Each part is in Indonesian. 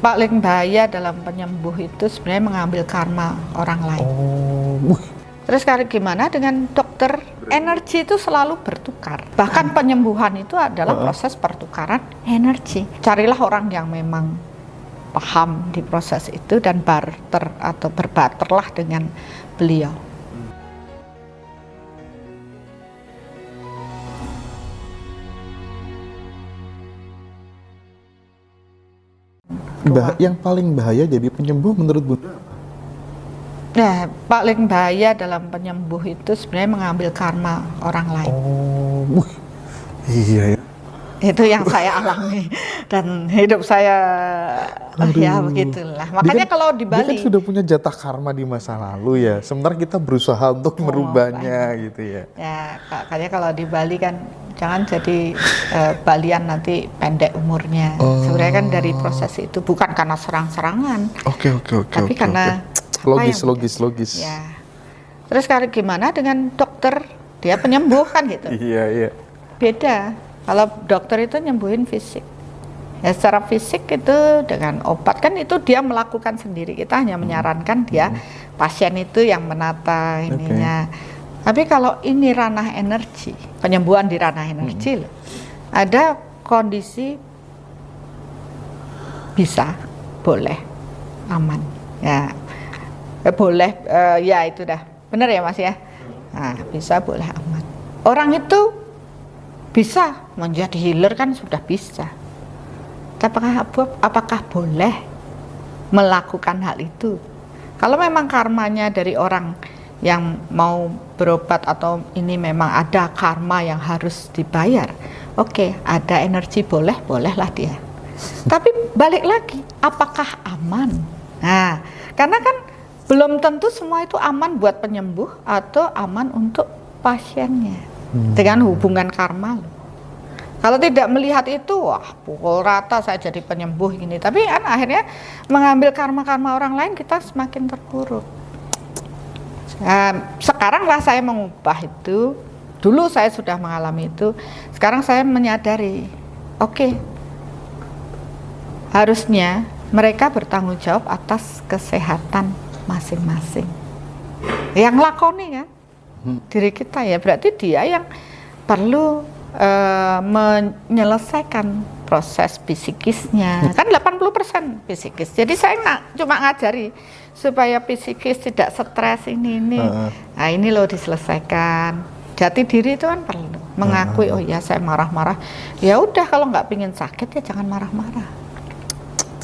paling bahaya dalam penyembuh itu sebenarnya mengambil karma orang lain. Terus gimana dengan dokter? Energi itu selalu bertukar. Bahkan penyembuhan itu adalah proses pertukaran energi. Carilah orang yang memang paham di proses itu dan barter atau berbarterlah dengan beliau. Yang paling bahaya jadi penyembuh menurut Bunda? Nah, paling bahaya dalam penyembuh itu sebenarnya mengambil karma orang lain. Iya ya. Itu yang saya alami dan hidup saya ya begitulah. Makanya kalau di Bali dia kan sudah punya jatah karma di masa lalu ya. Sementara kita berusaha untuk merubahnya gitu ya. Ya, makanya kalau di Bali kan jangan jadi Balian nanti pendek umurnya. Sebenarnya kan dari proses itu bukan karena serang-serangan. Oke. Tapi karena logis. Ya. Terus gimana dengan dokter? Dia penyembuh kan gitu. Iya. Beda. Kalau dokter itu nyembuhin fisik. Ya secara fisik itu dengan obat kan itu dia melakukan sendiri. Kita hanya menyarankan dia pasien itu yang menata ininya. Tapi kalau ini ranah energi, penyembuhan di ranah energi loh. Ada kondisi bisa, boleh, aman. Ya. Boleh ya itu dah. Benar ya Mas ya? Nah, bisa boleh aman. Orang itu bisa menjadi healer kan sudah bisa. Apakah boleh melakukan hal itu? Kalau memang karmanya dari orang yang mau berobat atau ini memang ada karma yang harus dibayar, oke, ada energi bolehlah dia. Tapi balik lagi, apakah aman? Nah, karena kan belum tentu semua itu aman buat penyembuh atau aman untuk pasiennya. Dengan hubungan karma loh. Kalau tidak melihat itu, wah pukul rata saya jadi penyembuh gini. Tapi kan akhirnya mengambil karma-karma orang lain kita semakin terpuruk. Sekaranglah saya mengubah itu. Dulu saya sudah mengalami itu. Sekarang saya menyadari, oke, harusnya mereka bertanggung jawab atas kesehatan masing-masing. Yang lakoni kan diri kita ya, berarti dia yang perlu menyelesaikan proses psikisnya. Kan 80% psikis. Jadi saya cuma ngajari supaya psikis tidak stres ini. Nah ini loh diselesaikan. Jati diri itu kan perlu mengakui, oh ya saya marah-marah. Ya udah kalau nggak pingin sakit ya jangan marah-marah.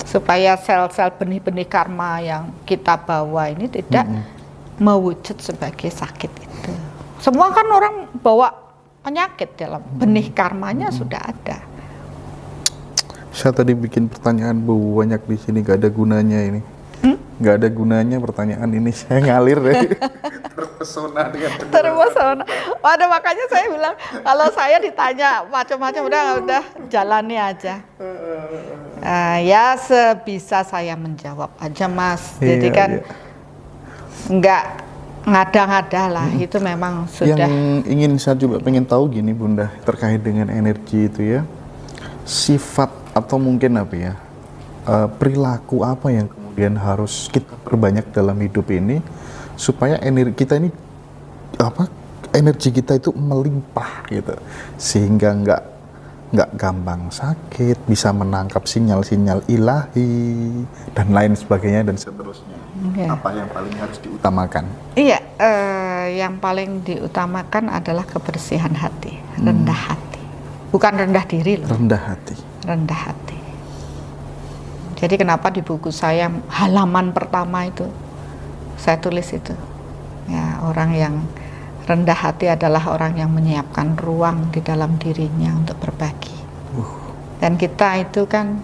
Supaya sel-sel benih-benih karma yang kita bawa ini tidak mewujud sebagai sakit itu. Semua kan orang bawa penyakit dalam benih karmanya sudah ada. Saya tadi bikin pertanyaan banyak di sini, gak ada gunanya ini. Gak ada gunanya pertanyaan ini, saya ngalir deh. Terpesona dengan penjelasan. Terpesona. Waduh, makanya saya bilang kalau saya ditanya macam-macam udah jalani aja. Ya sebisa saya menjawab aja Mas. Jadi kan nggak ngada-ngada lah, itu memang sudah. Yang ingin saya coba pengen tahu gini Bunda, terkait dengan energi itu ya, sifat atau mungkin apa ya, perilaku apa yang kemudian harus kita perbanyak dalam hidup ini supaya energi kita ini energi kita itu melimpah gitu, sehingga nggak gampang sakit, bisa menangkap sinyal-sinyal ilahi dan lain sebagainya dan seterusnya. Apa yang paling harus diutamakan? Iya, yang paling diutamakan adalah kebersihan hati, rendah hati, bukan rendah diri loh. Rendah hati. Jadi kenapa di buku saya halaman pertama itu saya tulis itu, ya orang yang rendah hati adalah orang yang menyiapkan ruang di dalam dirinya untuk berbagi. Dan kita itu kan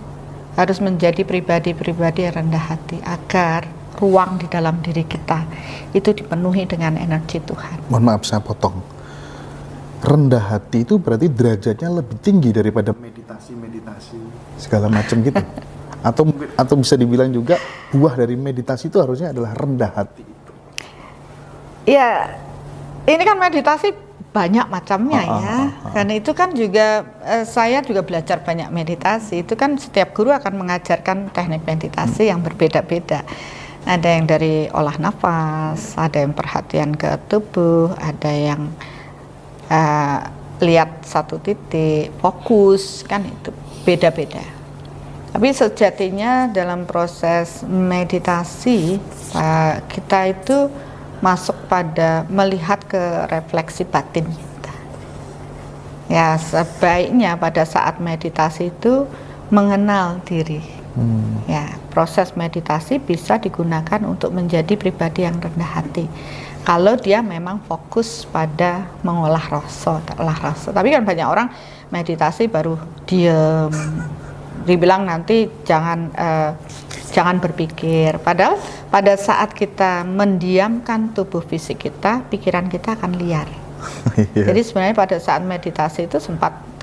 harus menjadi pribadi-pribadi yang rendah hati agar ruang di dalam diri kita itu dipenuhi dengan energi Tuhan. Mohon maaf saya potong. Rendah hati itu berarti derajatnya lebih tinggi daripada meditasi segala macam gitu. Atau bisa dibilang juga buah dari meditasi itu harusnya adalah rendah hati itu. Ya, ini kan meditasi banyak macamnya ya. Karena itu kan juga saya juga belajar banyak meditasi. Itu kan setiap guru akan mengajarkan teknik meditasi yang berbeda-beda. Ada yang dari olah nafas, ada yang perhatian ke tubuh, ada yang lihat satu titik, fokus, kan itu beda-beda. Tapi sejatinya dalam proses meditasi kita itu masuk pada melihat ke refleksi batin kita. Ya, sebaiknya pada saat meditasi itu mengenal diri. Ya, proses meditasi bisa digunakan untuk menjadi pribadi yang rendah hati. Kalau dia memang fokus pada mengolah rasa, Tapi kan banyak orang meditasi baru diem, dibilang nanti jangan berpikir. Padahal pada saat kita mendiamkan tubuh fisik kita, pikiran kita akan liar. Jadi sebenarnya pada saat meditasi itu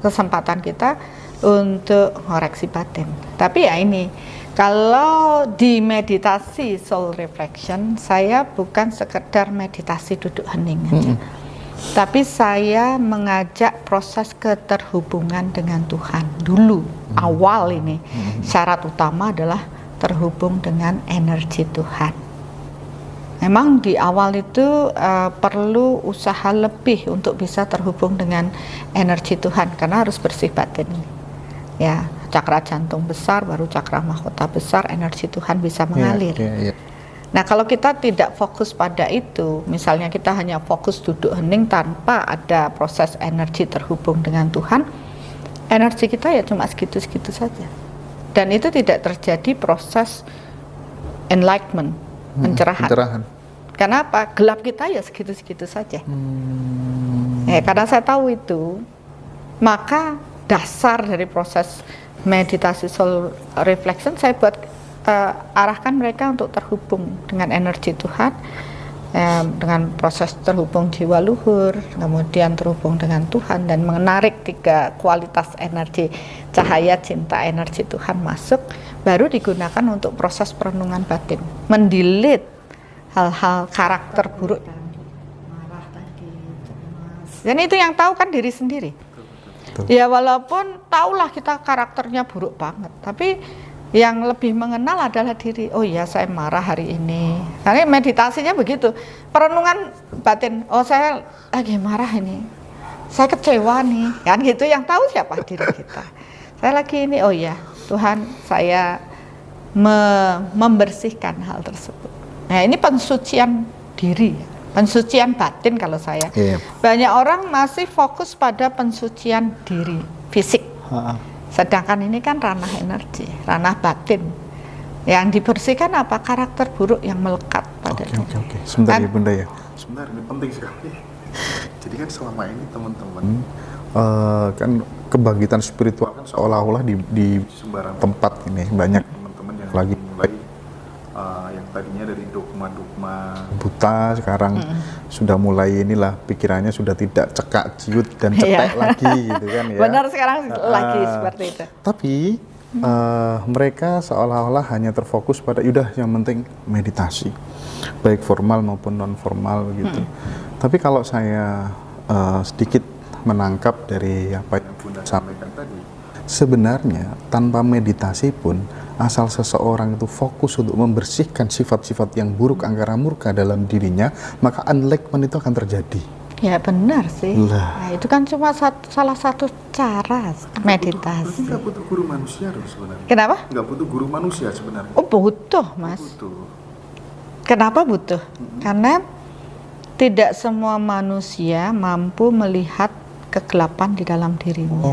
kesempatan kita untuk koreksi batin. Tapi ya ini, kalau di meditasi soul reflection, saya bukan sekedar meditasi duduk hening aja. Tapi saya mengajak proses keterhubungan dengan Tuhan dulu. Awal ini syarat utama adalah terhubung dengan energi Tuhan. Memang di awal itu perlu usaha lebih untuk bisa terhubung dengan energi Tuhan, karena harus bersih batin. Ya, cakra jantung besar, baru cakra mahkota besar, energi Tuhan bisa mengalir. Nah, kalau kita tidak fokus pada itu, misalnya kita hanya fokus duduk hening tanpa ada proses energi terhubung dengan Tuhan, energi kita ya cuma segitu-segitu saja. Dan itu tidak terjadi proses enlightenment, pencerahan. Karena apa? Gelap kita ya segitu-segitu saja. Karena saya tahu itu, maka dasar dari proses meditasi soul reflection saya buat arahkan mereka untuk terhubung dengan energi Tuhan, dengan proses terhubung jiwa luhur, kemudian terhubung dengan Tuhan dan menarik 3 kualitas energi cahaya, cinta, energi Tuhan masuk, baru digunakan untuk proses perenungan batin, mendelete hal-hal karakter buruk dalam diri, marah tadi, cemas. Dan itu yang tahu kan diri sendiri. Ya walaupun tahulah kita karakternya buruk banget, tapi yang lebih mengenal adalah diri. Oh iya, saya marah hari ini. Karena meditasinya begitu, perenungan batin. Oh, saya lagi marah ini, saya kecewa nih, kan gitu. Yang tahu siapa? Diri kita. Saya lagi ini, oh iya Tuhan, saya membersihkan hal tersebut. Nah, ini pensucian diri, pensucian batin kalau saya. Banyak orang masih fokus pada pensucian diri fisik. Sedangkan ini kan ranah energi, ranah batin. Yang dibersihkan apa? Karakter buruk yang melekat pada diri. Oke. Sebentar ya Bunda ya. Sebentar, ini penting sekali. Jadi kan selama ini teman-teman kan kebangkitan spiritual kan seolah-olah di sembarang tempat ini banyak teman-teman yang lagi mulai yang tadinya dari dogma-dogma buta sekarang sudah mulai inilah pikirannya sudah tidak cekak ciut dan cetek lagi gitu kan ya. Benar, sekarang lagi seperti itu. Tapi mereka seolah-olah hanya terfokus pada udah yang penting meditasi, baik formal maupun non formal gitu. Tapi kalau saya sedikit menangkap dari apa yang Bunda sampaikan tadi, sebenarnya tanpa meditasi pun asal seseorang itu fokus untuk membersihkan sifat-sifat yang buruk, angkara murka dalam dirinya, maka enlightenment itu akan terjadi. Ya benar sih. Nah, itu kan cuma salah satu cara meditasi. Nggak butuh guru manusia loh sebenarnya. Kenapa? Nggak butuh guru manusia sebenarnya. Oh butuh, Mas. Butuh. Kenapa butuh? Karena tidak semua manusia mampu melihat kegelapan di dalam dirinya.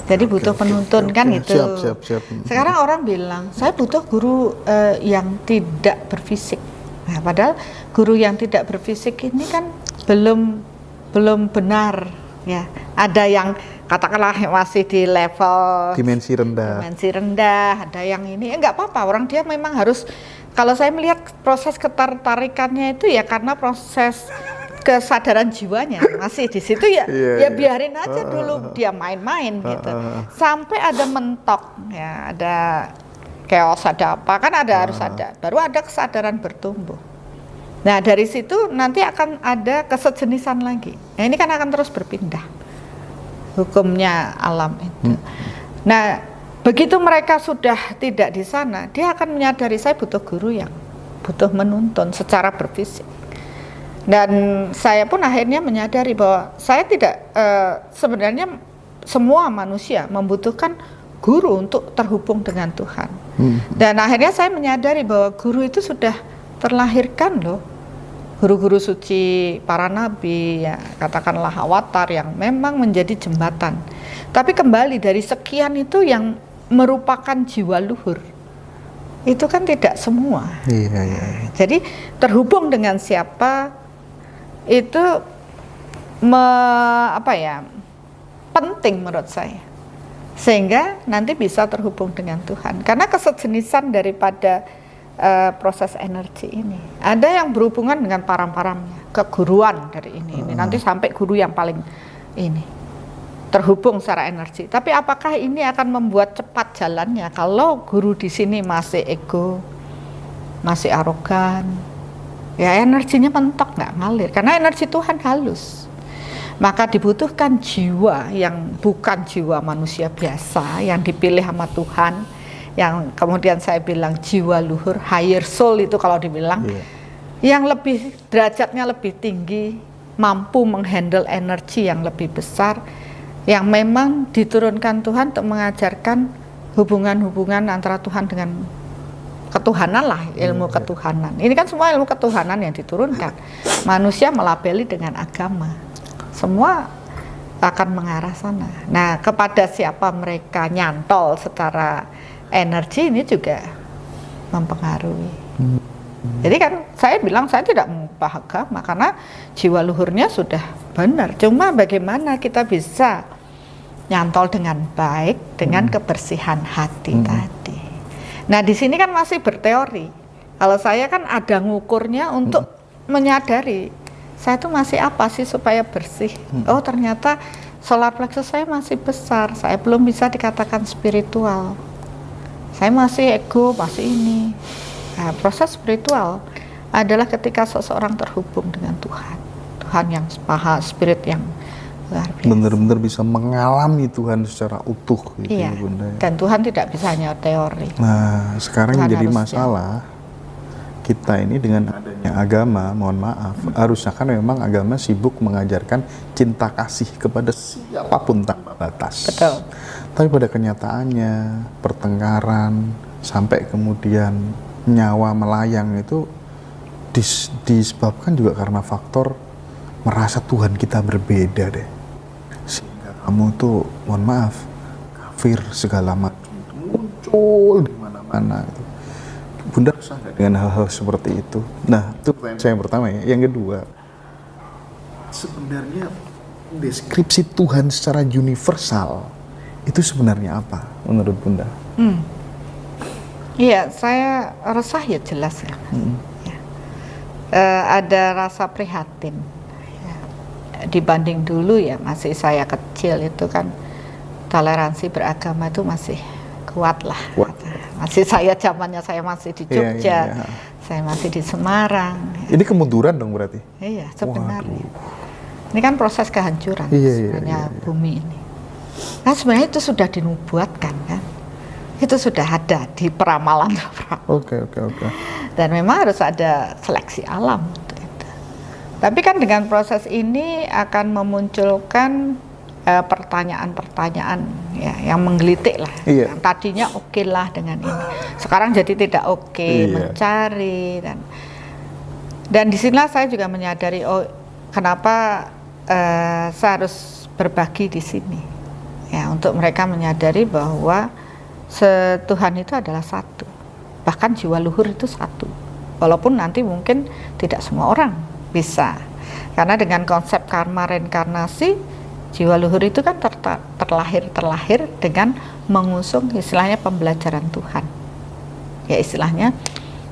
Jadi butuh penuntun kan gitu. Siap. Sekarang orang bilang, saya butuh guru yang tidak berfisik. Nah, padahal guru yang tidak berfisik ini kan belum benar ya. Ada yang katakanlah masih di level dimensi rendah, ada yang ini enggak apa-apa, orang dia memang harus, kalau saya melihat proses ketertarikannya itu ya karena proses kesadaran jiwanya masih di situ ya. Biarin aja dulu dia main-main gitu. Sampai ada mentok ya, ada chaos, ada apa kan, ada harus ada, baru ada kesadaran bertumbuh. Nah dari situ nanti akan ada kesejenisan lagi. Nah ini kan akan terus berpindah hukumnya alam itu. Nah begitu mereka sudah tidak di sana, dia akan menyadari saya butuh guru yang butuh menuntun secara berfisik. Dan saya pun akhirnya menyadari bahwa saya tidak sebenarnya semua manusia membutuhkan guru untuk terhubung dengan Tuhan. Dan akhirnya saya menyadari bahwa guru itu sudah terlahirkan loh. Guru-guru suci, para nabi, ya, katakanlah awatar yang memang menjadi jembatan. Tapi kembali dari sekian itu yang merupakan jiwa luhur, itu kan tidak semua. Jadi terhubung dengan siapa itu penting menurut saya, sehingga nanti bisa terhubung dengan Tuhan. Karena kesejenisan daripada proses energi ini ada yang berhubungan dengan param-paramnya, keguruan dari ini nanti sampai guru yang paling ini terhubung secara energi. Tapi apakah ini akan membuat cepat jalannya kalau guru di sini masih ego, masih arogan, ya energinya mentok, nggak ngalir, karena energi Tuhan halus. Maka dibutuhkan jiwa yang bukan jiwa manusia biasa yang dipilih sama Tuhan, yang kemudian saya bilang jiwa luhur, higher soul itu kalau dibilang, yang lebih derajatnya lebih tinggi, mampu menghandle energi yang lebih besar, yang memang diturunkan Tuhan untuk mengajarkan hubungan-hubungan antara Tuhan dengan ketuhanan lah, ilmu ketuhanan. Ini kan semua ilmu ketuhanan yang diturunkan. Manusia melabeli dengan agama, semua akan mengarah sana. Nah, kepada siapa mereka nyantol secara energi ini juga mempengaruhi. Jadi kan saya bilang saya tidak mengubah agama karena jiwa luhurnya sudah benar. Cuma bagaimana kita bisa nyantol dengan baik dengan kebersihan hati tadi. Nah di sini kan masih berteori. Kalau saya kan ada ngukurnya untuk menyadari saya itu masih apa sih supaya bersih. Oh ternyata solar plexus saya masih besar. Saya belum bisa dikatakan spiritual. Saya masih ego, masih ini. Nah, proses spiritual adalah ketika seseorang terhubung dengan Tuhan, Tuhan yang maha spirit yang luar biasa. Benar-benar bisa mengalami Tuhan secara utuh, gitu ya, Bunda. Dan Tuhan tidak bisa hanya teori. Nah, sekarang Tuhan yang jadi masalah kita ini dengan adanya agama, mohon maaf, harusnya kan memang agama sibuk mengajarkan cinta kasih kepada siapapun tanpa batas. Betul. Tapi pada kenyataannya pertengkaran sampai kemudian nyawa melayang itu disebabkan juga karena faktor merasa Tuhan kita berbeda deh, sehingga kamu tuh mohon maaf kafir segala macam muncul di mana-mana gitu. Bunda resah nggak dengan hal-hal seperti itu? Nah itu pertanyaan saya yang pertama ya. Yang kedua, sebenarnya deskripsi Tuhan secara universal itu sebenarnya apa menurut Bunda? Iya, saya resah ya jelas ya. Ya. Ada rasa prihatin. Ya. Dibanding dulu ya, masih saya kecil itu kan toleransi beragama itu masih kuat lah. Masih zamannya saya masih di Jogja, saya masih di Semarang. Ini kemunduran dong berarti? Iya sebenarnya. Ini kan proses kehancuran sebenarnya bumi ini. Nah sebenarnya itu sudah dinubuatkan kan. Itu sudah ada di peramalan. Oke. Dan memang harus ada seleksi alam untuk itu. Tapi kan dengan proses ini akan memunculkan pertanyaan-pertanyaan ya, yang menggelitik lah. Yang tadinya oke lah dengan ini, sekarang jadi tidak oke, mencari dan disinilah saya juga menyadari kenapa saya harus berbagi di sini ya, untuk mereka menyadari bahwa Tuhan itu adalah satu, bahkan jiwa luhur itu satu, walaupun nanti mungkin tidak semua orang bisa, karena dengan konsep karma reinkarnasi jiwa luhur itu kan terlahir dengan mengusung istilahnya pembelajaran Tuhan, ya istilahnya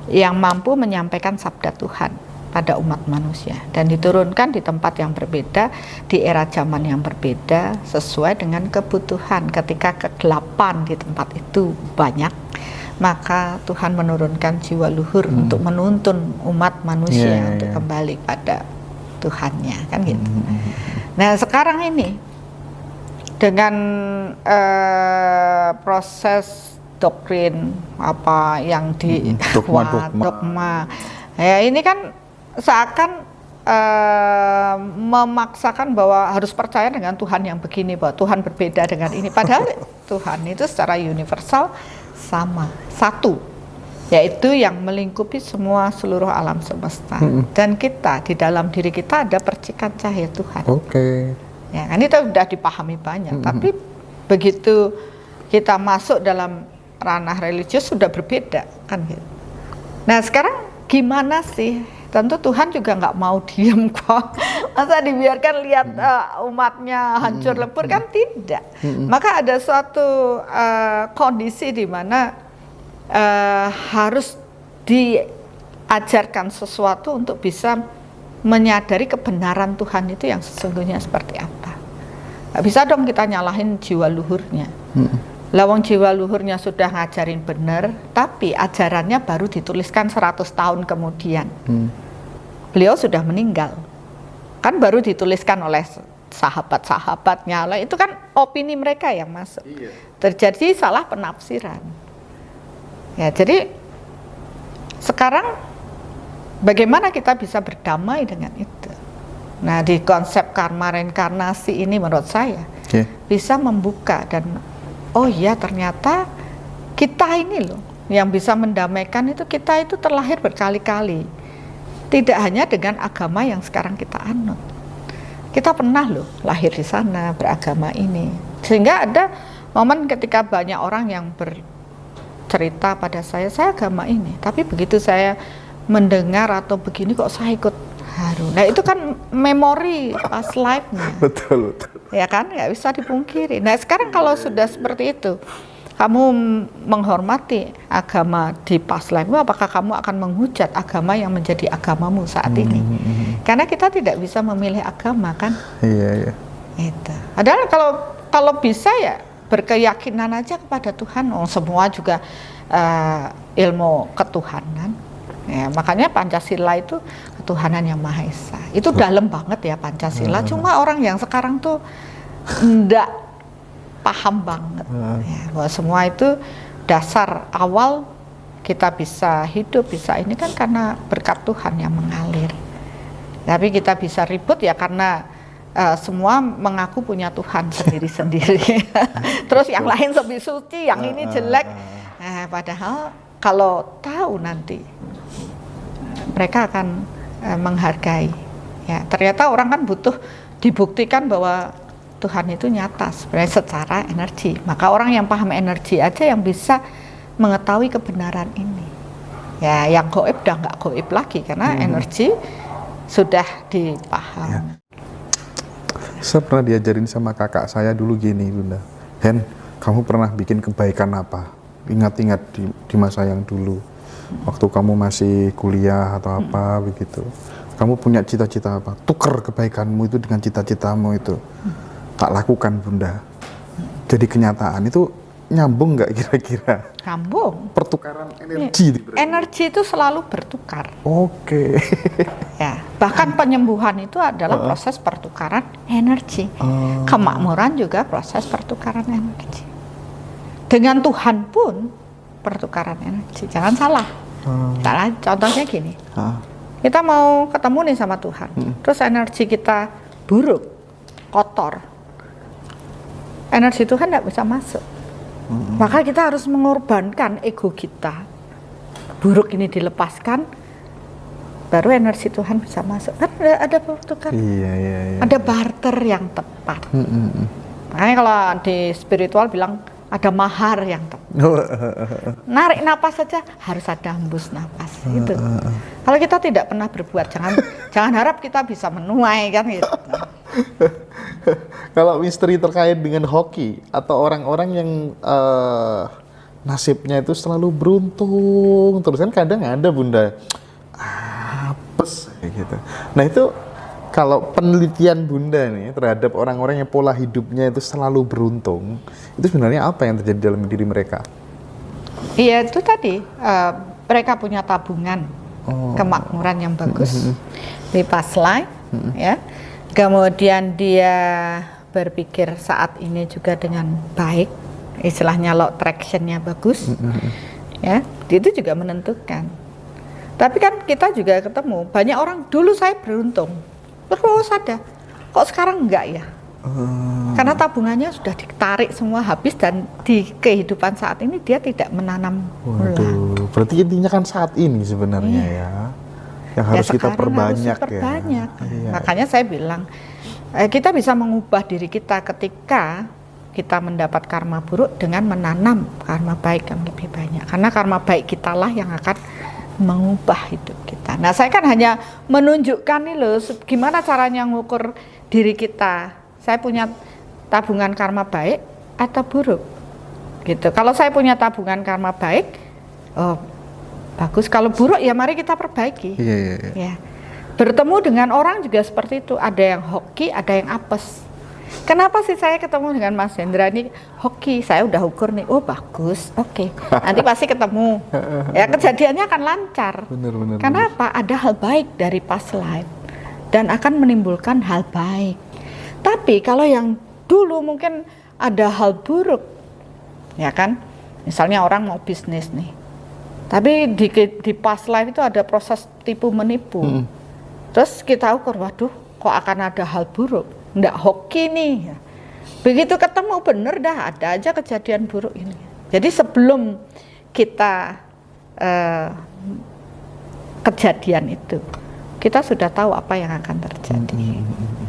yang mampu menyampaikan sabda Tuhan pada umat manusia dan diturunkan di tempat yang berbeda, di era zaman yang berbeda, sesuai dengan kebutuhan. Ketika kegelapan di tempat itu banyak, maka Tuhan menurunkan jiwa luhur untuk menuntun umat manusia untuk kembali pada Tuhannya, kan gitu. Nah sekarang ini dengan proses doktrin apa yang di dogma, ya ini kan seakan memaksakan bahwa harus percaya dengan Tuhan yang begini, bahwa Tuhan berbeda dengan ini, padahal Tuhan itu secara universal sama, satu, yaitu yang melingkupi semua seluruh alam semesta. Dan kita, di dalam diri kita ada percikan cahaya Tuhan. Ya kan itu sudah dipahami banyak, tapi begitu kita masuk dalam ranah religius sudah berbeda kan gitu. Nah sekarang gimana sih? Tentu Tuhan juga nggak mau diem kok. Masa dibiarkan lihat umatnya hancur lebur, kan tidak. Maka ada suatu kondisi di mana harus diajarkan sesuatu untuk bisa menyadari kebenaran Tuhan itu yang sesungguhnya seperti apa. Nggak bisa dong kita nyalahin jiwa luhurnya. Lawang jiwa luhurnya sudah ngajarin benar, tapi ajarannya baru dituliskan 100 tahun kemudian. Beliau sudah meninggal, kan baru dituliskan oleh sahabat-sahabatnya. Itu kan opini mereka yang masuk. Terjadi salah penafsiran. Ya, jadi sekarang bagaimana kita bisa berdamai dengan itu? Nah, di konsep karma reinkarnasi ini menurut saya bisa membuka dan oh iya ternyata kita ini loh yang bisa mendamaikan itu, kita itu terlahir berkali-kali. Tidak hanya dengan agama yang sekarang kita anut. Kita pernah loh lahir di sana beragama ini. Sehingga ada momen ketika banyak orang yang bercerita pada saya agama ini. Tapi begitu saya mendengar atau begini kok saya ikut haru. Nah itu kan memori past life-nya. Betul. Ya kan, nggak bisa dipungkiri. Nah sekarang kalau sudah seperti itu, kamu menghormati agama di past life, apakah kamu akan menghujat agama yang menjadi agamamu saat ini? Karena kita tidak bisa memilih agama kan? Iya. Itu. Padahal kalau bisa ya berkeyakinan aja kepada Tuhan. Semua juga ilmu ketuhanan. Ya, makanya Pancasila itu ketuhanan yang Maha Esa. Itu dalam banget ya Pancasila. Cuma orang yang sekarang tuh enggak paham banget ya, bahwa semua itu dasar awal kita bisa hidup, bisa ini kan karena berkat Tuhan yang mengalir. Tapi kita bisa ribut ya karena semua mengaku punya Tuhan sendiri-sendiri. Terus yang lain lebih suci, yang ini jelek. Padahal kalau tahu nanti mereka akan menghargai. Ya, ternyata orang kan butuh dibuktikan bahwa Tuhan itu nyata sebenarnya secara energi. Maka orang yang paham energi aja yang bisa mengetahui kebenaran ini. Ya, yang goib udah nggak goib lagi karena energi sudah dipaham. Ya. Saya pernah diajarin sama kakak saya dulu gini, Bunda. Hen, kamu pernah bikin kebaikan apa? Ingat-ingat di masa yang dulu. Waktu kamu masih kuliah atau apa begitu. Kamu punya cita-cita apa? Tuker kebaikanmu itu dengan cita-citamu itu. Tak lakukan, Bunda. Jadi kenyataan itu nyambung nggak kira-kira? Nyambung. Pertukaran energi. Energi itu selalu bertukar. Oke. Ya, bahkan penyembuhan itu adalah proses pertukaran energi. Kemakmuran juga proses pertukaran energi. Dengan Tuhan pun pertukaran energi. Jangan salah. Contohnya gini. Kita mau ketemu nih sama Tuhan. Terus energi kita buruk, kotor. Energi Tuhan tidak bisa masuk. Maka kita harus mengorbankan ego kita. Buruk ini dilepaskan, baru energi Tuhan bisa masuk. Kan ada pertukaran. Iya. Ada barter yang tepat. Makanya kalau di spiritual bilang ada mahar yang tepat. Narik napas saja harus ada hembus napas. Gitu. Kalau kita tidak pernah berbuat, jangan harap kita bisa menuai kan gitu. Kalau misteri terkait dengan hoki atau orang-orang yang nasibnya itu selalu beruntung, terus kan kadang ada, Bunda, apes gitu. Nah itu kalau penelitian Bunda nih terhadap orang-orang yang pola hidupnya itu selalu beruntung, itu sebenarnya apa yang terjadi dalam diri mereka? Iya itu tadi mereka punya tabungan kemakmuran yang bagus di past life, ya. Kemudian dia berpikir saat ini juga dengan baik, istilahnya law attraction-nya bagus, ya. Itu juga menentukan. Tapi kan kita juga ketemu banyak orang dulu saya beruntung, terus ada, kok sekarang enggak ya? Karena tabungannya sudah ditarik semua habis dan di kehidupan saat ini dia tidak menanam ulang. Waduh, berarti intinya kan saat ini sebenarnya ya, yang harus kita perbanyak ya. Iya. Makanya saya bilang kita bisa mengubah diri kita ketika kita mendapat karma buruk dengan menanam karma baik yang lebih banyak. Karena karma baik kitalah yang akan mengubah hidup kita. Nah, saya kan hanya menunjukkan nih loh, gimana caranya ngukur diri kita. Saya punya tabungan karma baik atau buruk, gitu. Kalau saya punya tabungan karma baik, oh bagus. Kalau buruk ya mari kita perbaiki. Iya. Ya. Bertemu dengan orang juga seperti itu. Ada yang hoki, ada yang apes. Kenapa sih saya ketemu dengan Mas Hendra ini hoki? Saya udah ukur nih, oh bagus, oke. Nanti pasti ketemu. Ya kejadiannya akan lancar. Bener. Kenapa? Ada hal baik dari past life dan akan menimbulkan hal baik. Tapi kalau yang dulu mungkin ada hal buruk, ya kan? Misalnya orang mau bisnis nih, tapi di past life itu ada proses tipu menipu. Terus kita ukur, waduh, kok akan ada hal buruk? Nggak hoki nih. Begitu ketemu bener dah, ada aja kejadian buruk ini. Jadi sebelum kita kejadian itu, kita sudah tahu apa yang akan terjadi.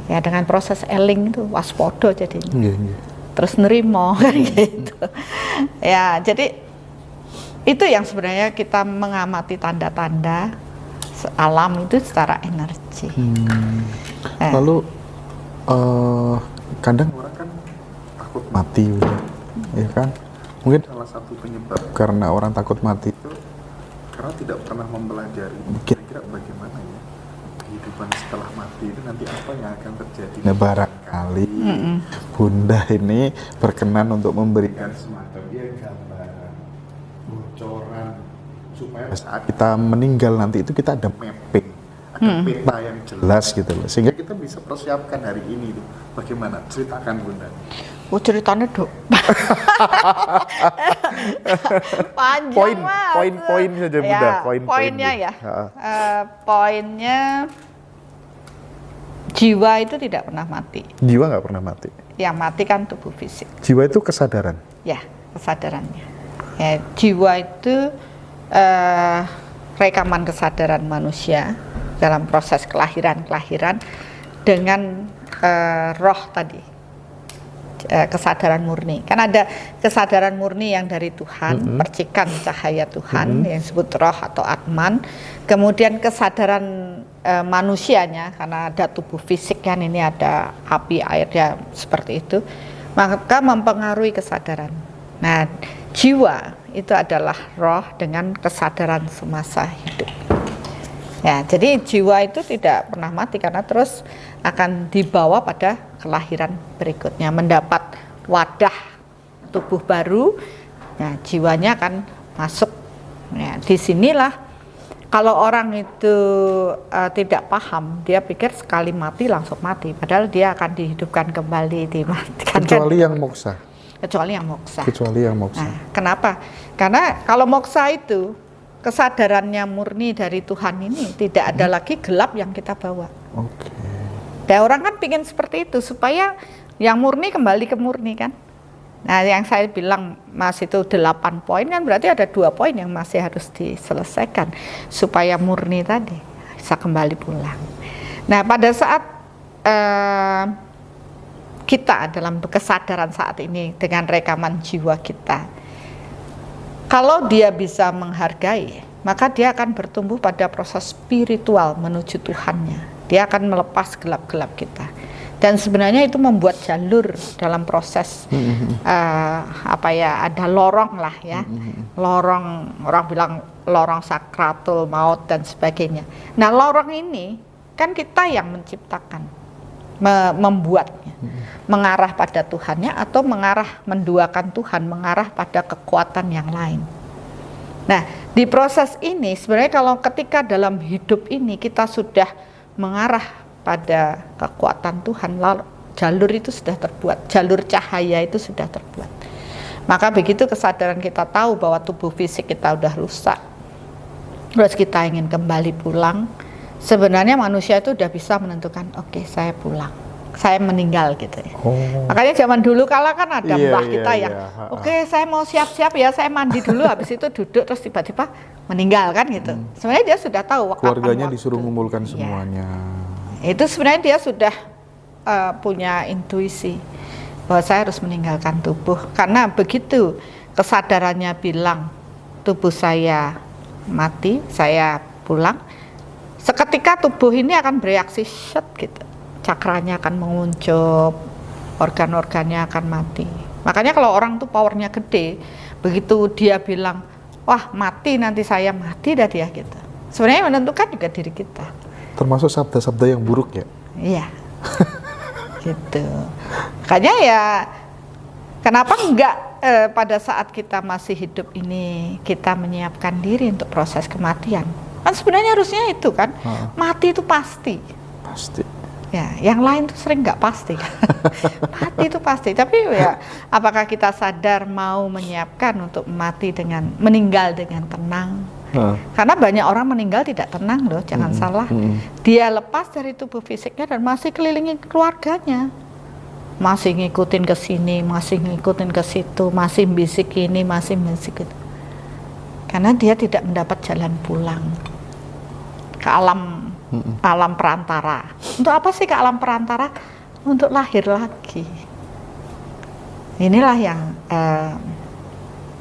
Ya dengan proses eling itu waspada jadinya. Terus nerimo kan gitu. Ya, jadi itu yang sebenarnya kita mengamati tanda-tanda alam itu secara energi. Lalu kadang orang kan takut mati ya kan? Mungkin salah satu penyebab karena orang takut mati itu karena tidak pernah mempelajari kira-kira bagaimana ya kehidupan setelah mati itu nanti apa yang akan terjadi. Nah, barangkali Bunda ini berkenan untuk memberikan semacam gambaran, bocoran supaya saat kita meninggal nanti itu kita ada mapping, ada peta yang jelas gitu loh, sehingga kita bisa persiapkan hari ini tuh. Bagaimana? Ceritakan Bunda. Oh ceritanya dok. Panjang Poin saja Bunda. Ya, poinnya ya. Poinnya jiwa itu tidak pernah mati. Jiwa nggak pernah mati. Yang mati kan tubuh fisik. Jiwa itu kesadaran. Ya, kesadarannya. Ya, jiwa itu rekaman kesadaran manusia dalam proses kelahiran dengan roh tadi. Kesadaran murni, kan ada kesadaran murni yang dari Tuhan, percikan cahaya Tuhan yang disebut roh atau atman. Kemudian kesadaran manusianya, karena ada tubuh fisik kan, ini ada api, air, ya seperti itu, maka mempengaruhi kesadaran. Nah, jiwa itu adalah roh dengan kesadaran semasa hidup. Ya, jadi jiwa itu tidak pernah mati karena terus akan dibawa pada kelahiran berikutnya, mendapat wadah tubuh baru. Nah, jiwanya akan masuk. Ya, disinilah kalau orang itu tidak paham, dia pikir sekali mati langsung mati, padahal dia akan dihidupkan kembali, dimatikan. Kecuali yang moksa. Kecuali yang moksa. Kecuali yang moksa. Nah, kenapa? Karena kalau moksa itu kesadarannya murni dari Tuhan ini, tidak ada lagi gelap yang kita bawa. Oke. Dan orang kan pingin seperti itu supaya yang murni kembali ke murni kan. Nah, yang saya bilang Mas itu 8 poin kan berarti ada 2 poin yang masih harus diselesaikan supaya murni tadi bisa kembali pulang. Nah, pada saat kita dalam kesadaran saat ini dengan rekaman jiwa kita, kalau dia bisa menghargai, maka dia akan bertumbuh pada proses spiritual menuju Tuhannya. Dia akan melepas gelap-gelap kita. Dan sebenarnya itu membuat jalur dalam proses ada lorong lah ya. Lorong, orang bilang lorong sakratul maut dan sebagainya. Nah, lorong ini kan kita yang menciptakan, membuatnya. Mengarah pada Tuhannya atau mengarah menduakan Tuhan, mengarah pada kekuatan yang lain. Nah, di proses ini sebenarnya kalau ketika dalam hidup ini kita sudah mengarah pada kekuatan Tuhan, lalu jalur itu sudah terbuat, jalur cahaya itu sudah terbuat. Maka begitu kesadaran kita tahu bahwa tubuh fisik kita udah rusak, terus kita ingin kembali pulang, sebenarnya manusia itu udah bisa menentukan, oke, saya pulang, saya meninggal gitu ya. Makanya zaman dulu kala kan ada mbah kita yang oke, saya mau siap-siap ya, saya mandi dulu, habis itu duduk terus tiba-tiba meninggal kan gitu. Sebenarnya dia sudah tahu keluarganya disuruh mengumpulkan semuanya. Itu sebenarnya dia sudah punya intuisi bahwa saya harus meninggalkan tubuh, karena begitu kesadarannya bilang tubuh saya mati, saya pulang, seketika tubuh ini akan bereaksi shut gitu, cakranya akan menguncup, organ-organnya akan mati. Makanya kalau orang tuh powernya gede, begitu dia bilang wah mati, nanti saya mati dah dia gitu. Sebenarnya menentukan juga diri kita. Termasuk sabda-sabda yang buruk ya? Iya. Gitu. Makanya ya kenapa enggak pada saat kita masih hidup ini kita menyiapkan diri untuk proses kematian? Kan sebenarnya harusnya itu kan, mati itu pasti. Pasti. Ya, yang lain tuh sering nggak pasti. Mati itu pasti. Tapi ya, apakah kita sadar mau menyiapkan untuk mati dengan meninggal dengan tenang? Karena banyak orang meninggal tidak tenang loh, jangan salah. Dia lepas dari tubuh fisiknya dan masih kelilingi keluarganya, masih ngikutin ke sini, masih ngikutin ke situ, masih bisik ini, masih bisik itu. Karena dia tidak mendapat jalan pulang ke alam perantara. Untuk apa sih ke alam perantara? Untuk lahir lagi. Inilah yang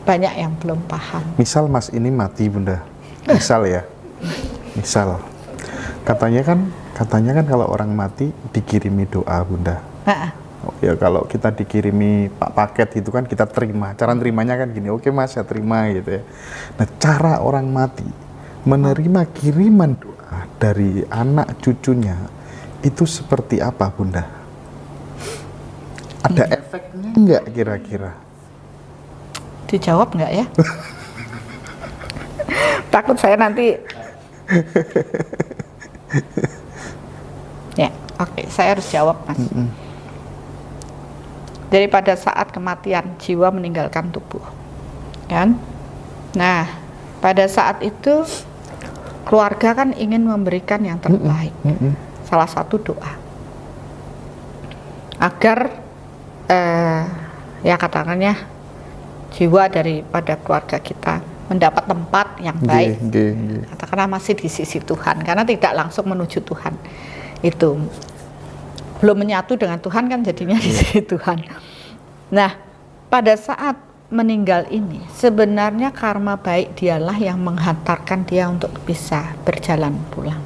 banyak yang belum paham. Misal Mas ini mati Bunda, misal ya, misal katanya kan kalau orang mati dikirimi doa Bunda. Ya kalau kita dikirimi paket itu kan kita terima, cara nerimanya kan gini, oke Mas saya terima gitu ya. Nah cara orang mati menerima kiriman doa dari anak cucunya itu seperti apa Bunda? Ada efeknya enggak kira-kira? Dijawab nggak ya? Takut saya nanti. Ya, oke, saya harus jawab Mas. Daripada saat kematian jiwa meninggalkan tubuh, kan? Nah, pada saat itu keluarga kan ingin memberikan yang terbaik. Salah satu doa agar ya katakannya jiwa daripada keluarga kita mendapat tempat yang baik, katakanlah masih di sisi Tuhan, karena tidak langsung menuju Tuhan, itu belum menyatu dengan Tuhan kan jadinya di sisi Tuhan. Nah, pada saat meninggal ini sebenarnya karma baik dialah yang menghantarkan dia untuk bisa berjalan pulang,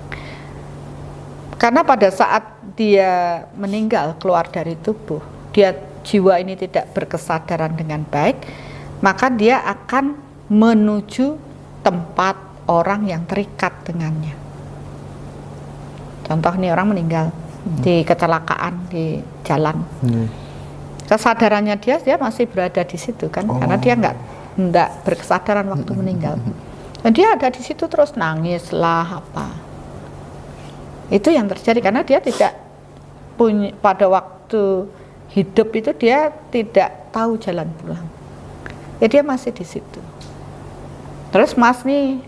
karena pada saat dia meninggal keluar dari tubuh, dia jiwa ini tidak berkesadaran dengan baik, maka dia akan menuju tempat orang yang terikat dengannya. Contoh nih, orang meninggal di kecelakaan di jalan. Kesadarannya dia masih berada di situ kan, karena dia nggak berkesadaran waktu meninggal. Dan dia ada di situ terus nangis lah apa. Itu yang terjadi karena dia tidak punya, pada waktu hidup itu dia tidak tahu jalan pulang. Ya dia masih di situ. Terus Mas nih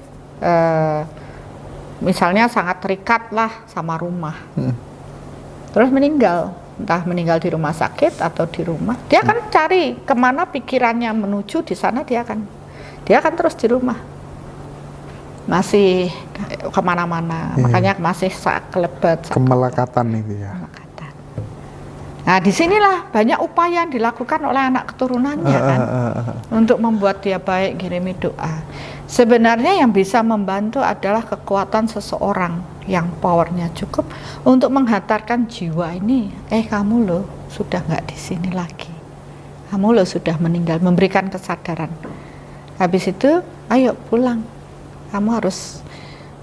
misalnya sangat terikat lah sama rumah. Terus meninggal, entah meninggal di rumah sakit atau di rumah, dia akan cari kemana pikirannya menuju, di sana dia akan terus di rumah, masih kemana-mana. Makanya masih kelebat kemelekatan itu ya. Nah disinilah banyak upaya yang dilakukan oleh anak keturunannya kan, untuk membuat dia baik, kirimi doa. Sebenarnya yang bisa membantu adalah kekuatan seseorang yang powernya cukup untuk menghantarkan jiwa ini, kamu loh sudah nggak di sini lagi, kamu loh sudah meninggal, memberikan kesadaran. Habis itu ayo pulang, kamu harus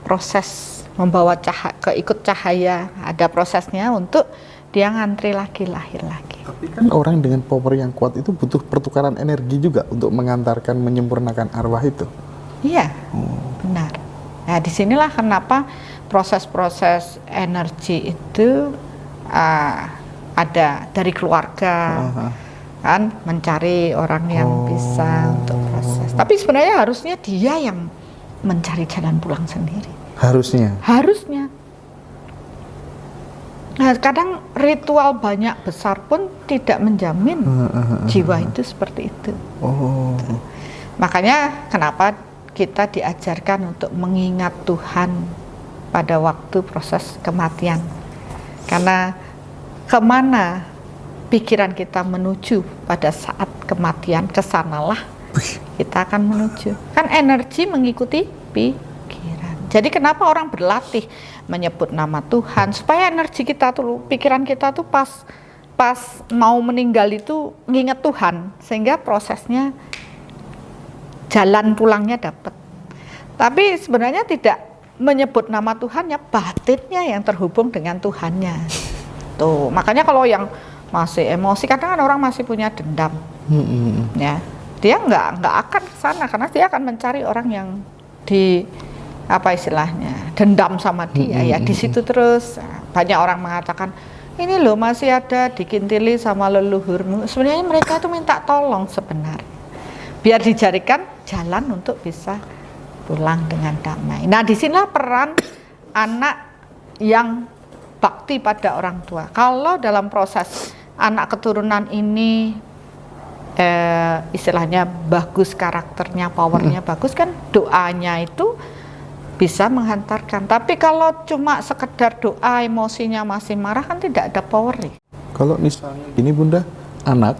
proses membawa ikut cahaya, ada prosesnya untuk dia ngantri lagi, lahir lagi. Tapi kan orang dengan power yang kuat itu butuh pertukaran energi juga untuk mengantarkan, menyempurnakan arwah itu. Iya, benar. Nah, disinilah kenapa proses-proses energi itu ada dari keluarga, kan mencari orang yang bisa untuk proses. Tapi sebenarnya harusnya dia yang mencari jalan pulang sendiri. Harusnya. Nah, kadang ritual banyak besar pun tidak menjamin jiwa itu seperti itu. Makanya kenapa kita diajarkan untuk mengingat Tuhan pada waktu proses kematian. Karena kemana pikiran kita menuju pada saat kematian, kesanalah kita akan menuju. Kan energi mengikuti pikiran. Jadi kenapa orang berlatih menyebut nama Tuhan, supaya energi kita tuh, pikiran kita tuh pas mau meninggal itu nginget Tuhan, sehingga prosesnya jalan pulangnya dapat. Tapi sebenarnya tidak menyebut nama Tuhan, ya batinnya yang terhubung dengan Tuhannya. Tuh, makanya kalau yang masih emosi, kadang kan orang masih punya dendam, ya dia nggak akan ke sana karena dia akan mencari orang yang di apa istilahnya dendam sama dia, ya di situ terus. Banyak orang mengatakan ini loh masih ada dikintili sama leluhurmu. Sebenarnya mereka itu minta tolong sebenarnya, biar dijadikan jalan untuk bisa pulang dengan damai. Nah, disinilah peran anak yang bakti pada orang tua. Kalau dalam proses anak keturunan ini istilahnya bagus karakternya, powernya bagus, kan doanya itu bisa menghantarkan. Tapi kalau cuma sekedar doa, emosinya masih marah, kan tidak ada power. Kalau misalnya ini Bunda, anak,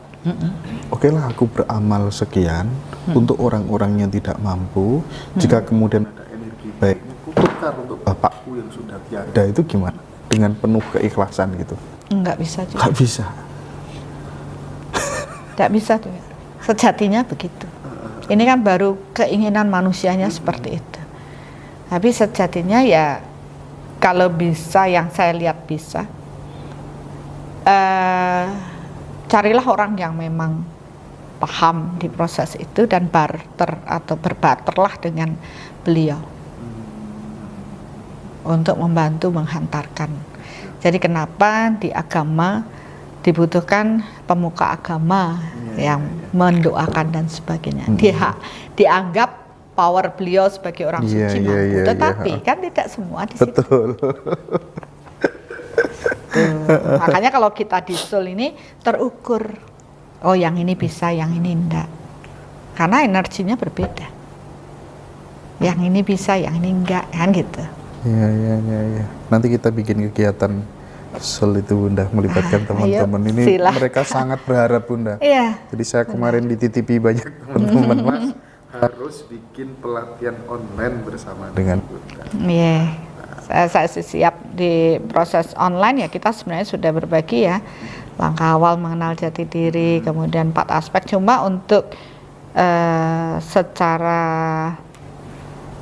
oke lah aku beramal sekian untuk orang-orang yang tidak mampu. Jika kemudian ada energi baik, kutukar untuk bapakku yang sudah tiada, itu gimana? Dengan penuh keikhlasan gitu? Enggak bisa juga. Enggak bisa. Enggak bisa tuh. Sejatinya begitu. Ini kan baru keinginan manusianya seperti itu. Tapi sejatinya ya kalau bisa, yang saya lihat bisa, carilah orang yang memang paham di proses itu dan barter atau berbarterlah dengan beliau untuk membantu menghantarkan. Jadi kenapa di agama dibutuhkan pemuka agama yang mendoakan dan sebagainya. Dianggap power beliau sebagai orang suci mampu, tetapi kan tidak semua di situ. Betul. Makanya kalau kita di Sul ini terukur, oh yang ini bisa, yang ini enggak, karena energinya berbeda. Yang ini bisa, yang ini enggak, kan gitu. Iya. Nanti kita bikin kegiatan Sul itu Bunda, melibatkan teman-teman ini. Silahkan. Mereka sangat berharap Bunda. Iya. Jadi saya kemarin dititipi banyak teman-teman, Mas, harus bikin pelatihan online bersama dengan Bunda. Iya. Saya siap di proses online, ya kita sebenarnya sudah berbagi ya. Langkah awal mengenal jati diri, kemudian 4 aspek. Cuma untuk secara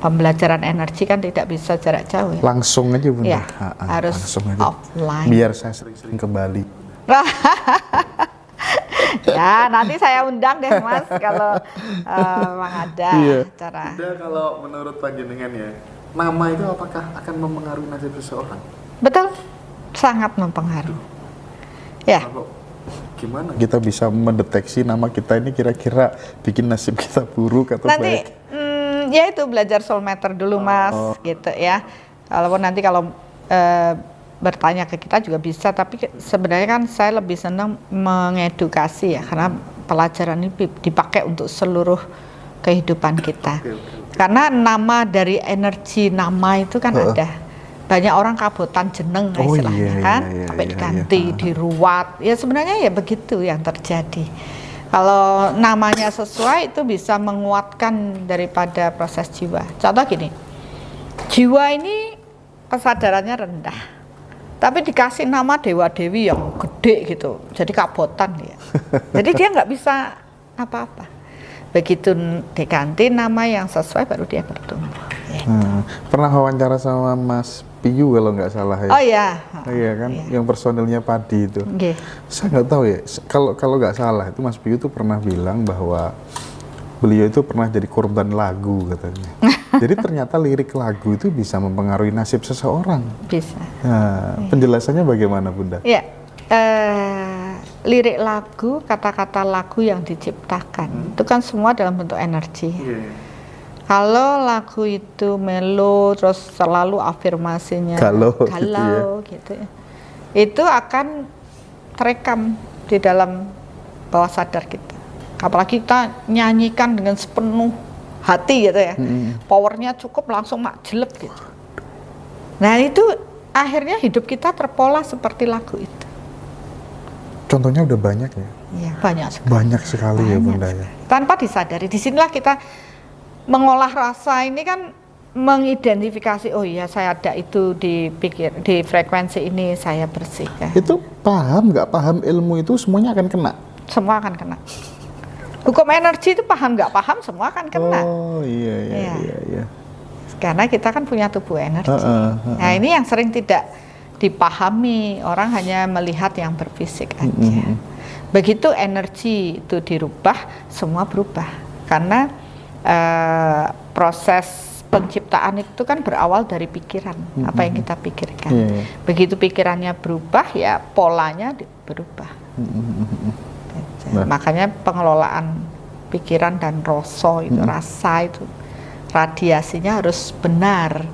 pembelajaran energi kan tidak bisa jarak jauh ya. Langsung aja Bunda. Ya, harus langsung aja. Offline. Biar saya sering-sering ke Bali. Ya nanti saya undang deh Mas kalau memang ada acara. Bunda, kalau menurut panjenengan ya, nama itu apakah akan mempengaruhi nasib seseorang? Betul, sangat mempengaruhi. Ya. Kalau gimana kita bisa mendeteksi nama kita ini kira-kira bikin nasib kita buruk atau nanti, baik? Ya itu belajar soul meter dulu Mas, gitu ya. Walaupun nanti kalau bertanya ke kita juga bisa, tapi sebenarnya kan saya lebih senang mengedukasi ya, karena pelajaran ini dipakai untuk seluruh kehidupan kita. Karena nama dari energi nama itu kan ada. Banyak orang kabutan jeneng istilahnya kan, sampai diganti, diruat. Ya sebenarnya ya begitu yang terjadi. Kalau namanya sesuai itu bisa menguatkan daripada proses jiwa. Contoh gini, jiwa ini kesadarannya rendah, tapi dikasih nama dewa-dewi yang gede gitu, jadi kabotan dia. Jadi dia nggak bisa apa-apa. Begitu diganti nama yang sesuai baru dia bertumbuh. Pernah wawancara sama Mas Piyu kalau nggak salah ya. Oh iya. Iya kan, yang personilnya Padi itu. Saya nggak tahu ya. Kalau nggak salah itu Mas Piyu tuh pernah bilang bahwa beliau itu pernah jadi korban lagu katanya. Jadi ternyata lirik lagu itu bisa mempengaruhi nasib seseorang. Bisa. Nah, penjelasannya bagaimana Bunda? Ya, lirik lagu, kata-kata lagu yang diciptakan itu kan semua dalam bentuk energi. Kalau lagu itu melo terus selalu afirmasinya galau gitu ya, itu akan terekam di dalam bawah sadar kita. Apalagi kita nyanyikan dengan sepenuh hati gitu ya, powernya cukup langsung jelek gitu. Nah itu akhirnya hidup kita terpola seperti lagu itu. Contohnya udah banyak ya? Iya, banyak sekali. Banyak sekali ya Bunda ya. Tanpa disadari, disinilah kita mengolah rasa ini kan mengidentifikasi, oh iya saya ada itu di frekuensi ini saya bersihkan. Itu paham nggak paham ilmu itu semuanya akan kena? Semua akan kena. Hukum energi itu paham nggak paham semua akan kena. Oh iya. Karena kita kan punya tubuh energi. Nah ini yang sering tidak dipahami, orang hanya melihat yang berfisik aja. Begitu energi itu dirubah, semua berubah. Karena proses penciptaan itu kan berawal dari pikiran, apa yang kita pikirkan. Begitu pikirannya berubah, ya polanya berubah. Makanya pengelolaan pikiran dan rasa itu radiasinya harus benar.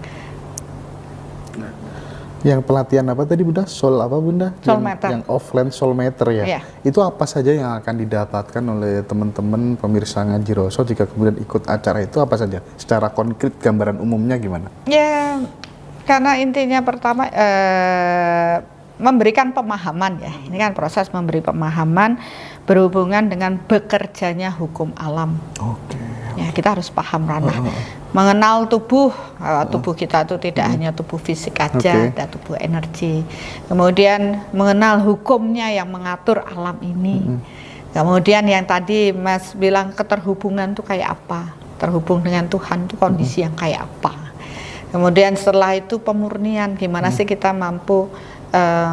Yang pelatihan apa tadi Bunda? Soul apa Bunda? Soulmeter. Yang offline soulmeter ya? Iya. Itu apa saja yang akan didapatkan oleh teman-teman pemirsa Ngaji Roso jika kemudian ikut acara itu, apa saja? Secara konkret gambaran umumnya gimana? Ya, karena intinya pertama memberikan pemahaman ya. Ini kan proses memberi pemahaman berhubungan dengan bekerjanya hukum alam. Oke. Ya, kita harus paham ranah. Mengenal tubuh kita itu tidak hanya tubuh fisik aja, ada tubuh energi. Kemudian mengenal hukumnya yang mengatur alam ini. Kemudian yang tadi Mas bilang keterhubungan itu kayak apa? Terhubung dengan Tuhan itu kondisi yang kayak apa? Kemudian setelah itu pemurnian, gimana sih kita mampu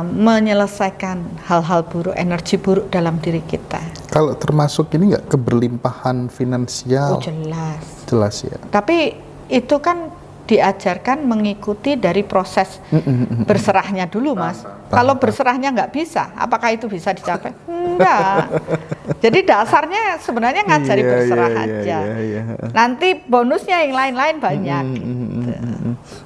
menyelesaikan hal-hal buruk, energi buruk dalam diri kita. Kalau termasuk ini nggak keberlimpahan finansial? Oh jelas. Jelas ya. Tapi itu kan diajarkan mengikuti dari proses berserahnya dulu Mas. Kalau berserahnya nggak bisa, apakah itu bisa dicapai? Enggak. Jadi dasarnya sebenarnya ngajari berserah aja. Nanti bonusnya yang lain-lain banyak. Gitu.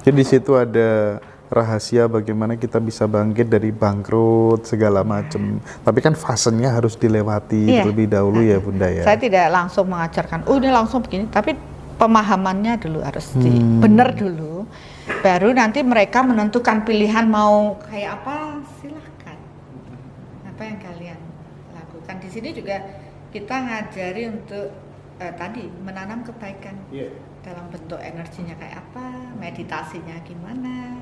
Jadi di situ ada rahasia bagaimana kita bisa bangkit dari bangkrut segala macam. Tapi kan fasenya harus dilewati terlebih dahulu ya Bunda ya. Saya tidak langsung mengajarkan, oh ini langsung begini, tapi pemahamannya dulu harus benar dulu. Baru nanti mereka menentukan pilihan mau kayak apa, silahkan. Apa yang kalian lakukan. Di sini juga kita ngajari untuk tadi menanam kebaikan dalam bentuk energinya kayak apa, meditasinya gimana.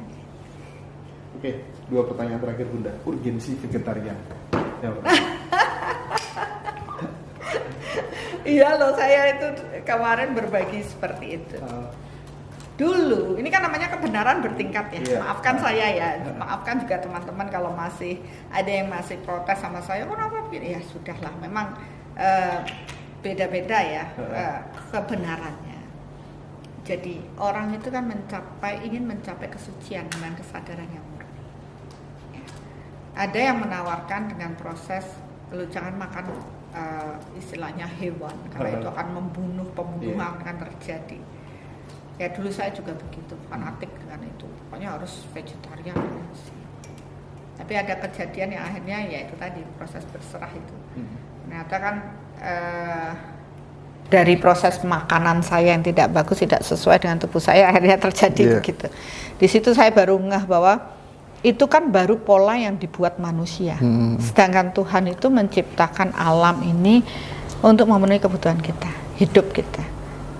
Oke, 2 pertanyaan terakhir Bunda. Urgensi vegetarian. Iya loh, saya itu kemarin berbagi seperti itu. Dulu, ini kan namanya kebenaran bertingkat ya. Maafkan saya ya, maafkan juga teman-teman kalau masih ada yang masih protes sama saya. Kenapa begini? Ya sudahlah, memang beda-beda ya kebenarannya. Jadi orang itu kan ingin mencapai kesucian dengan kesadaran yang murni. Ada yang menawarkan dengan proses lu jangan makan istilahnya hewan karena itu akan membunuh, pembunuhan akan terjadi. Ya dulu saya juga begitu fanatik dengan itu, pokoknya harus vegetarian. Tapi ada kejadian yang akhirnya ya itu tadi proses berserah itu. Ternyata kan dari proses makanan saya yang tidak bagus, tidak sesuai dengan tubuh saya, akhirnya terjadi begitu. Di situ saya baru ngeh bahwa itu kan baru pola yang dibuat manusia. Sedangkan Tuhan itu menciptakan alam ini untuk memenuhi kebutuhan kita, hidup kita.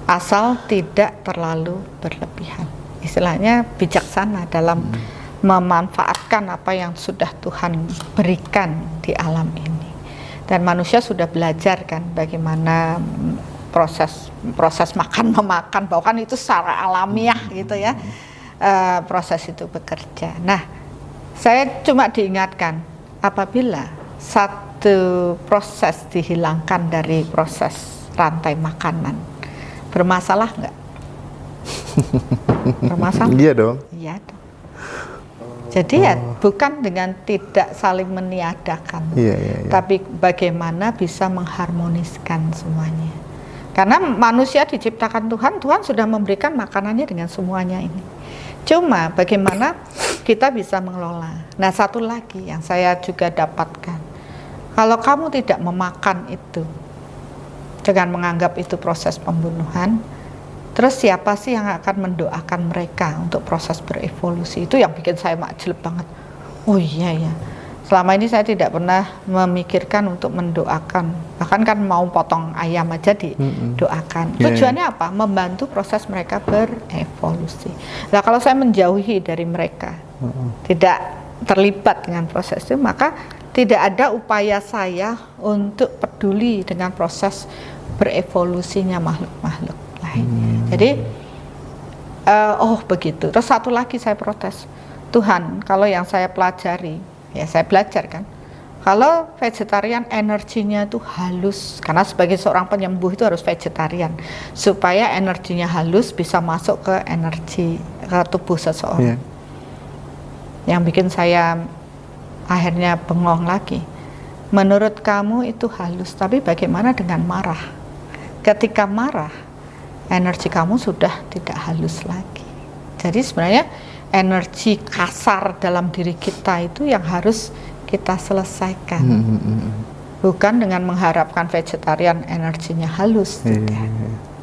Asal tidak terlalu berlebihan. Istilahnya bijaksana dalam memanfaatkan apa yang sudah Tuhan berikan di alam ini. Dan manusia sudah belajar kan bagaimana proses makan-memakan, bahwa kan itu secara alamiah gitu ya. Proses itu bekerja. Nah, saya cuma diingatkan, apabila satu proses dihilangkan dari proses rantai makanan. Bermasalah nggak? Bermasalah? Iya dong. Iya dong. Jadi ya bukan dengan tidak saling meniadakan, Iya. tapi bagaimana bisa mengharmoniskan semuanya. Karena manusia diciptakan Tuhan, Tuhan sudah memberikan makanannya dengan semuanya ini. Cuma bagaimana kita bisa mengelola. Nah, satu lagi yang saya juga dapatkan, kalau kamu tidak memakan itu dengan menganggap itu proses pembunuhan, terus siapa sih yang akan mendoakan mereka untuk proses berevolusi? Itu yang bikin saya jelek banget. Oh iya ya, selama ini saya tidak pernah memikirkan untuk mendoakan. Bahkan kan mau potong ayam aja didoakan. Tujuannya apa? Membantu proses mereka berevolusi. Nah, kalau saya menjauhi dari mereka, tidak terlibat dengan proses itu, maka tidak ada upaya saya untuk peduli dengan proses berevolusinya makhluk-makhluk lainnya. Jadi oh begitu. Terus satu lagi saya protes, Tuhan, kalau yang saya pelajari, ya saya belajar kan, kalau vegetarian energinya itu halus, karena sebagai seorang penyembuh itu harus vegetarian supaya energinya halus bisa masuk ke energi ke tubuh seseorang. Yang bikin saya akhirnya bengong lagi, menurut kamu itu halus, tapi bagaimana dengan marah? Ketika marah, energi kamu sudah tidak halus lagi. Jadi sebenarnya energi kasar dalam diri kita itu yang harus kita selesaikan. Bukan dengan mengharapkan vegetarian energinya halus.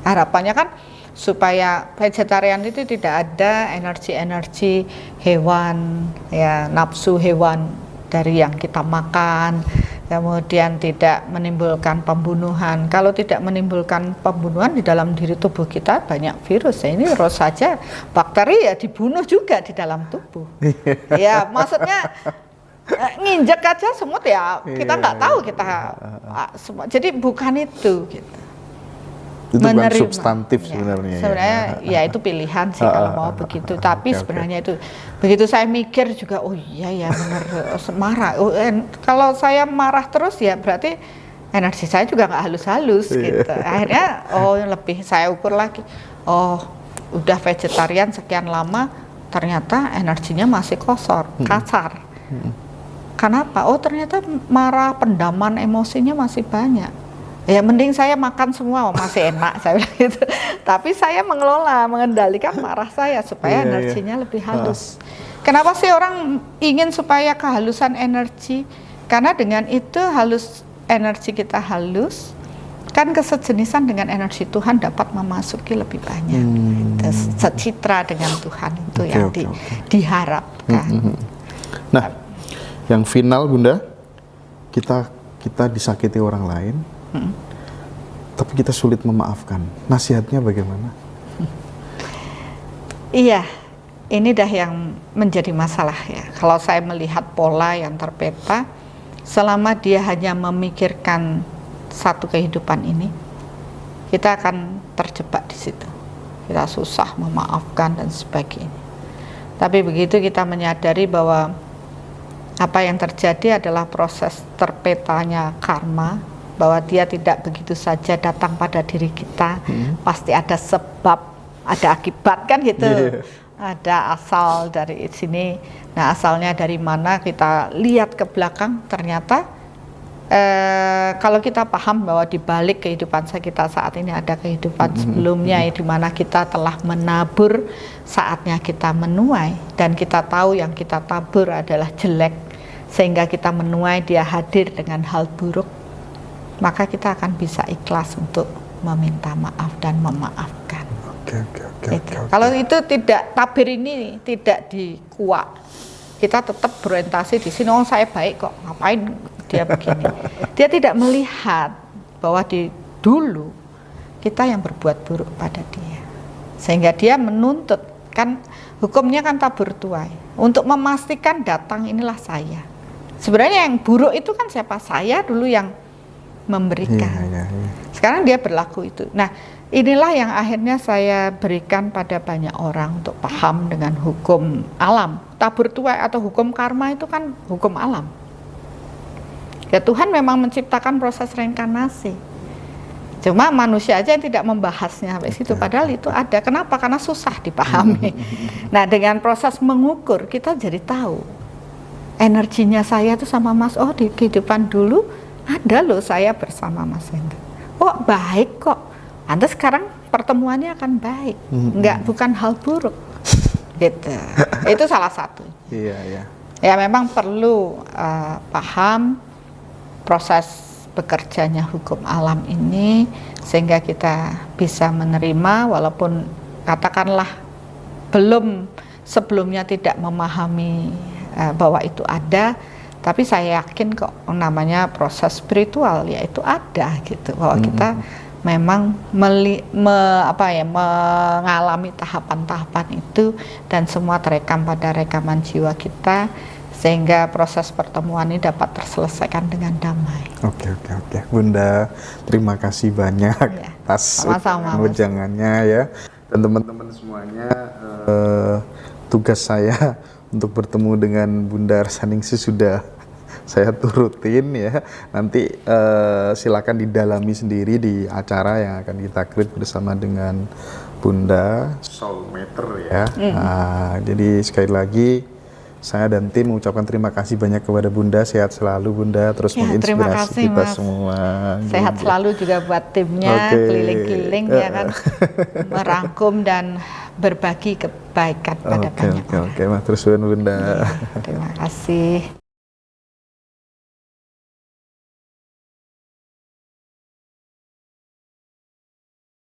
Harapannya kan supaya vegetarian itu tidak ada energi-energi hewan, ya nafsu hewan dari yang kita makan, kemudian tidak menimbulkan pembunuhan. Kalau tidak menimbulkan pembunuhan di dalam diri tubuh kita banyak virus. Ya, ini terus saja bakteri ya dibunuh juga di dalam tubuh. Ya maksudnya nginjek aja semut ya kita nggak tahu kita semua. Jadi bukan itu gitu. Itu bukan substantif sebenarnya. Sebenarnya ya itu pilihan sih kalau mau begitu. Tapi sebenarnya itu begitu saya mikir juga, oh iya ya benar marah. Kalau saya marah terus ya berarti energi saya juga nggak halus-halus gitu. Akhirnya lebih saya ukur lagi. Oh udah vegetarian sekian lama ternyata energinya masih kasar. Kenapa? Oh ternyata marah, pendaman emosinya masih banyak. Ya mending saya makan semua, masih enak saya bilang gitu. Tapi saya mengendalikan marah saya supaya energinya lebih halus. Kenapa sih orang ingin supaya kehalusan energi? Karena dengan itu energi kita halus, kan kesejenisan dengan energi Tuhan dapat memasuki lebih banyak. Secitra dengan Tuhan itu yang diharapkan. Nah, yang final Bunda, kita disakiti orang lain. Tapi kita sulit memaafkan. Nasihatnya bagaimana? Iya, ini dah yang menjadi masalah ya. Kalau saya melihat pola yang terpeta, selama dia hanya memikirkan satu kehidupan ini, kita akan terjebak di situ. Kita susah memaafkan dan sebagainya. Tapi begitu kita menyadari bahwa apa yang terjadi adalah proses terpetanya karma, bahwa dia tidak begitu saja datang pada diri kita, pasti ada sebab, ada akibat kan gitu. Ada asal dari sini. Nah asalnya dari mana, kita lihat ke belakang, ternyata kalau kita paham bahwa di balik kehidupan kita saat ini ada kehidupan sebelumnya, di mana kita telah menabur, saatnya kita menuai, dan kita tahu yang kita tabur adalah jelek, sehingga kita menuai dia hadir dengan hal buruk, maka kita akan bisa ikhlas untuk meminta maaf dan memaafkan. Kalau itu tidak, tabir ini tidak dikuak, kita tetap berorientasi di sini, oh saya baik kok, ngapain dia begini. Dia tidak melihat bahwa di dulu kita yang berbuat buruk pada dia, sehingga dia menuntut, kan hukumnya kan tabur tuai, untuk memastikan datang inilah saya. Sebenarnya yang buruk itu kan siapa? Saya dulu yang memberikan. Sekarang dia berlaku itu. Nah, inilah yang akhirnya saya berikan pada banyak orang untuk paham dengan hukum alam. Tabur tuai atau hukum karma itu kan hukum alam. Ya Tuhan memang menciptakan proses reinkarnasi. Cuma manusia aja yang tidak membahasnya sampai situ, padahal itu ada. Kenapa? Karena susah dipahami. Nah, dengan proses mengukur kita jadi tahu energinya saya tuh sama Mas, oh di kehidupan dulu ada loh saya bersama Mas Hendra. Oh baik kok, Anda sekarang pertemuannya akan baik, bukan hal buruk, gitu. Itu salah satu. Iya, iya. Ya memang perlu paham proses bekerjanya hukum alam ini sehingga kita bisa menerima, walaupun katakanlah belum sebelumnya tidak memahami bahwa itu ada, tapi saya yakin kok namanya proses spiritual ya itu ada gitu, bahwa kita memang mengalami tahapan-tahapan itu dan semua terekam pada rekaman jiwa kita sehingga proses pertemuan ini dapat terselesaikan dengan damai. Oke. Bunda, terima kasih banyak atas wejangannya ya. Dan teman-teman semuanya, tugas saya untuk bertemu dengan Bunda Arsaningsih sudah saya turutin ya. Nanti silakan didalami sendiri di acara yang akan kita create bersama dengan Bunda Soulmater ya. Jadi sekali lagi saya dan tim mengucapkan terima kasih banyak kepada Bunda. Sehat selalu Bunda, terus menginspirasi kita semua. Sehat selalu juga buat timnya, keliling-keliling ya kan, merangkum dan berbagi kebaikan pada banyak orang. Oke, terus Bunda. Terima kasih.